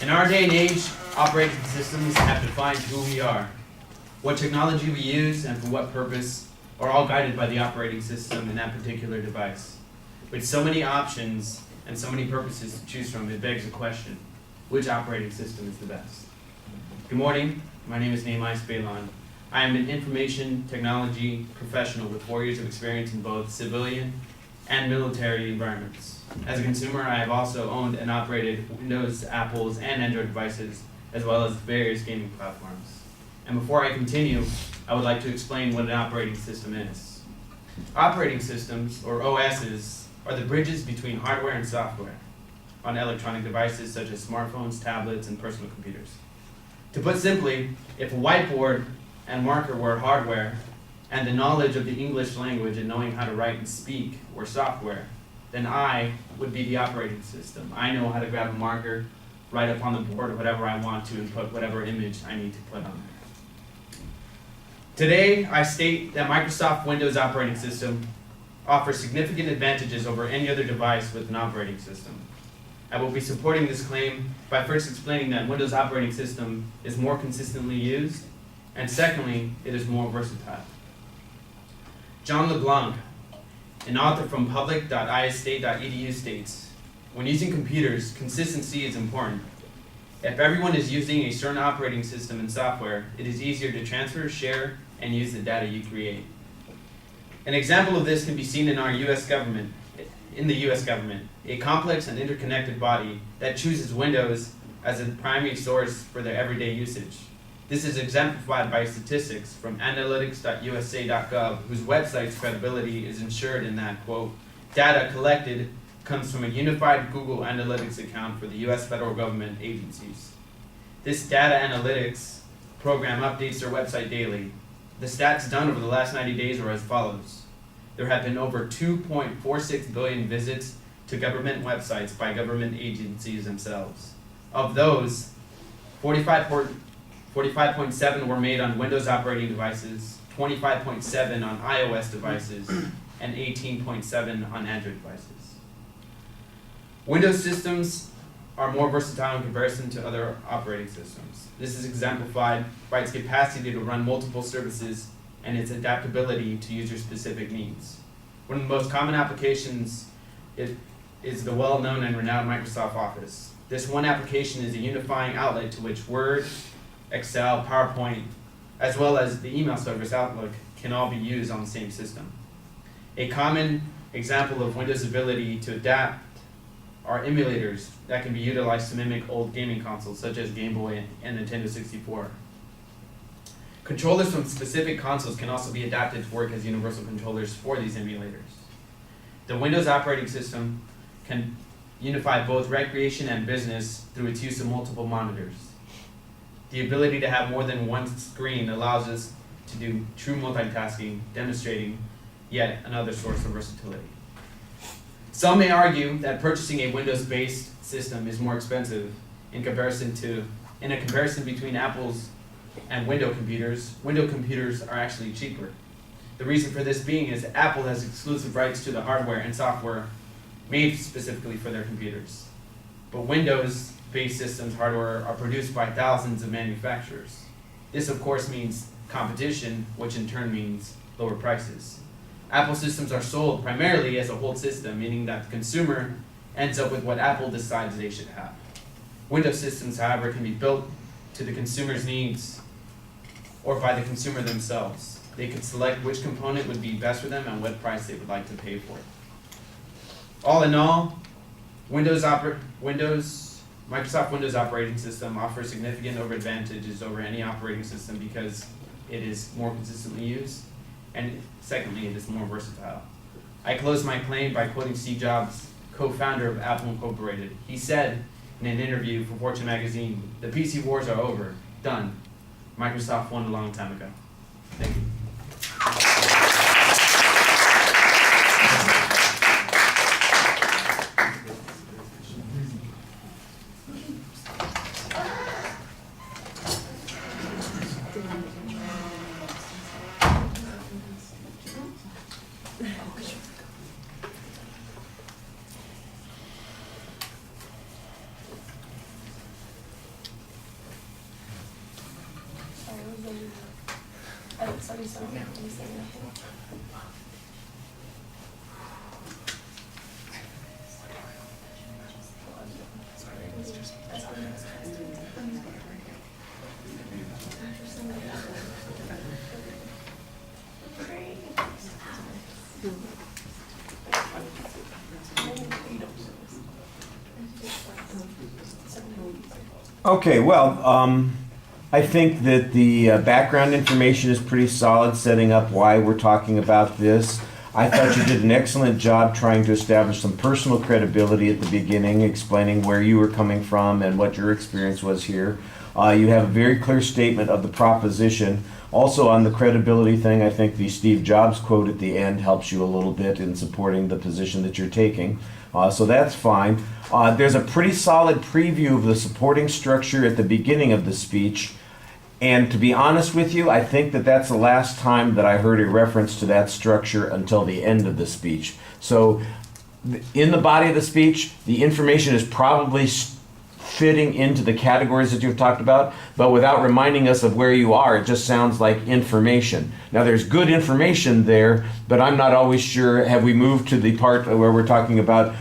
In our day and age, operating systems have defined who we are. What technology we use and for what purpose are all guided by the operating system in that particular device. With so many options and so many purposes to choose from, it begs the question, which operating system is the best? Good morning, my name is Nemo COF. I am an information technology professional with 4 years of experience in both civilian and military environments. As a consumer, I have also owned and operated Windows, Apple's, and Android devices, as well as various gaming platforms. And before I continue, I would like to explain what an operating system is. Operating systems, or OSs, are the bridges between hardware and software on electronic devices such as smartphones, tablets, and personal computers. To put simply, if a whiteboard and marker were hardware, and the knowledge of the English language and knowing how to write and speak were software, then I would be the operating system. I know how to grab a marker, write up on the board whatever I want to, and put whatever image I need to put on there. Today, I state that Microsoft Windows operating system offers significant advantages over any other device with an operating system. I will be supporting this claim by first explaining that Windows operating system is more consistently used, and secondly, it is more versatile. John LeBlanc, an author from public.istate.edu states, when using computers, consistency is important. If everyone is using a certain operating system and software, it is easier to transfer, share, and use the data you create. An example of this can be seen in the US government, a complex and interconnected body that chooses Windows as a primary source for their everyday usage. This is exemplified by statistics from analytics.usa.gov, whose website's credibility is ensured in that, quote, data collected comes from a unified Google Analytics account for the US federal government agencies. This data analytics program updates their website daily. The stats done over the last 90 days are as follows. There have been over 2.46 billion visits to government websites by government agencies themselves. Of those, 45.7 were made on Windows operating devices, 25.7 on iOS devices, and 18.7 on Android devices. Windows systems are more versatile in comparison to other operating systems. This is exemplified by its capacity to run multiple services and its adaptability to user-specific needs. One of the most common applications is the well-known and renowned Microsoft Office. This one application is a unifying outlet to which Word, Excel, PowerPoint, as well as the email service Outlook can all be used on the same system. A common example of Windows' ability to adapt are emulators that can be utilized to mimic old gaming consoles such as Game Boy and Nintendo 64. Controllers from specific consoles can also be adapted to work as universal controllers for these emulators. The Windows operating system can unify both recreation and business through its use of multiple monitors. The ability to have more than one screen allows us to do true multitasking, demonstrating yet another source of versatility. Some may argue that purchasing a Windows-based system is more expensive in a comparison between Apple's and Windows computers. Windows computers are actually cheaper. The reason for this being is Apple has exclusive rights to the hardware and software made specifically for their computers. But Windows-based systems hardware are produced by thousands of manufacturers. This of course means competition, which in turn means lower prices. Apple systems are sold primarily as a whole system, meaning that the consumer ends up with what Apple decides they should have. Windows systems, however, can be built to the consumer's needs or by the consumer themselves. They could select which component would be best for them and what price they would like to pay for it. All in all, Microsoft Windows operating system offers significant advantages over any operating system because it is more consistently used, and secondly, it is more versatile. I close my claim by quoting Steve Jobs, co-founder of Apple Incorporated. He said in an interview for Fortune magazine, "The PC wars are over, done. Microsoft won a long time ago." Thank you. Okay, well, I think that the background information is pretty solid, setting up why we're talking about this. I thought you did an excellent job trying to establish some personal credibility at the beginning, explaining where you were coming from and what your experience was here. You have a very clear statement of the proposition. Also on the credibility thing, I think the Steve Jobs quote at the end helps you a little bit in supporting the position that you're taking. So that's fine. There's a pretty solid preview of the supporting structure at the beginning of the speech. And to be honest with you, I think that that's the last time that I heard a reference to that structure until the end of the speech. So in the body of the speech, the information is probably fitting into the categories that you've talked about, but without reminding us of where you are, it just sounds like information. Now there's good information there, but I'm not always sure, have we moved to the part where we're talking about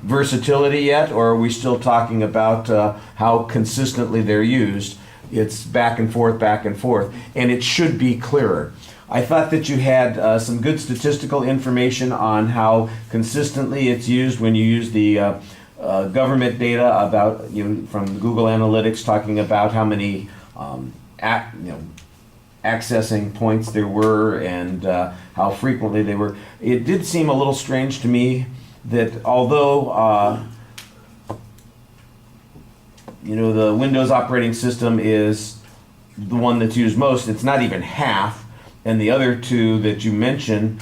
versatility yet, or are we still talking about how consistently they're used? It's back and forth, and it should be clearer. I thought that you had some good statistical information on how consistently it's used when you use the government data about, from Google Analytics, talking about how many accessing points there were and how frequently they were. It did seem a little strange to me that although the Windows operating system is the one that's used most, it's not even half, and the other two that you mentioned,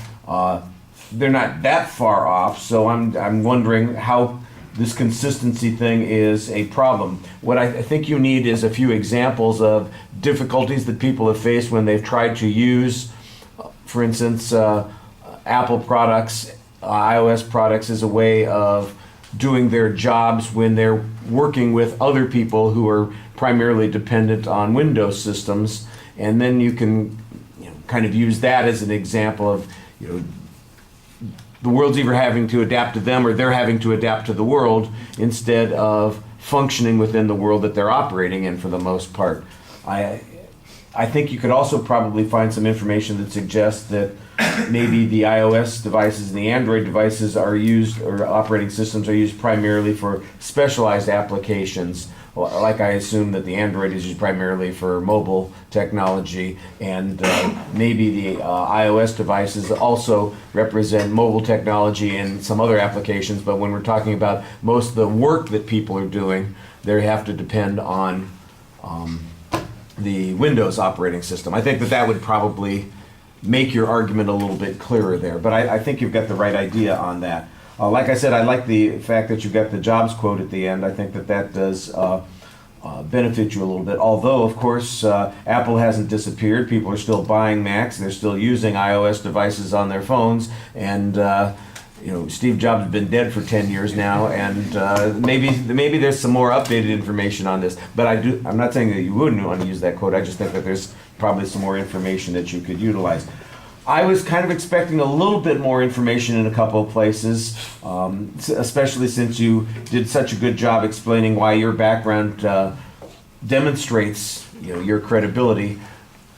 they're not that far off. So I'm wondering how this consistency thing is a problem. What I think you need is a few examples of difficulties that people have faced when they've tried to use, for instance, Apple products, iOS products as a way of doing their jobs when they're working with other people who are primarily dependent on Windows systems. And then you can kind of use that as an example of the world's either having to adapt to them or they're having to adapt to the world instead of functioning within the world that they're operating in for the most part. I think you could also probably find some information that suggests that maybe the iOS devices and the Android devices are used, or operating systems are used primarily for specialized applications. Like I assume that the Android is used primarily for mobile technology, and maybe the iOS devices also represent mobile technology and some other applications, but when we're talking about most of the work that people are doing, they have to depend on the Windows operating system. I think that would probably make your argument a little bit clearer there, but I think you've got the right idea on that. Like I said, I like the fact that you got the Jobs quote at the end. I think that does benefit you a little bit. Although, of course, Apple hasn't disappeared. People are still buying Macs. They're still using iOS devices on their phones. And Steve Jobs has been dead for 10 years now. And maybe there's some more updated information on this. But I'm not saying that you wouldn't want to use that quote. I just think that there's probably some more information that you could utilize. I was kind of expecting a little bit more information in a couple of places, especially since you did such a good job explaining why your background demonstrates your credibility.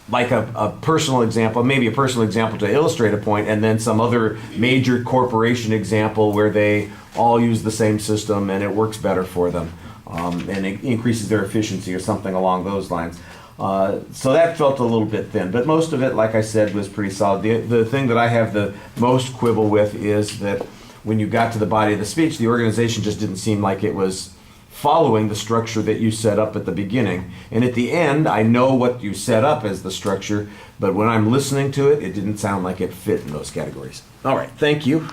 Like a personal example, maybe a personal example to illustrate a point, and then some other major corporation example where they all use the same system and it works better for them, and it increases their efficiency or something along those lines. So that felt a little bit thin, but most of it, like I said, was pretty solid. The thing that I have the most quibble with is that when you got to the body of the speech, the organization just didn't seem like it was following the structure that you set up at the beginning. And at the end, I know what you set up as the structure, but when I'm listening to it, it didn't sound like it fit in those categories. All right, thank you.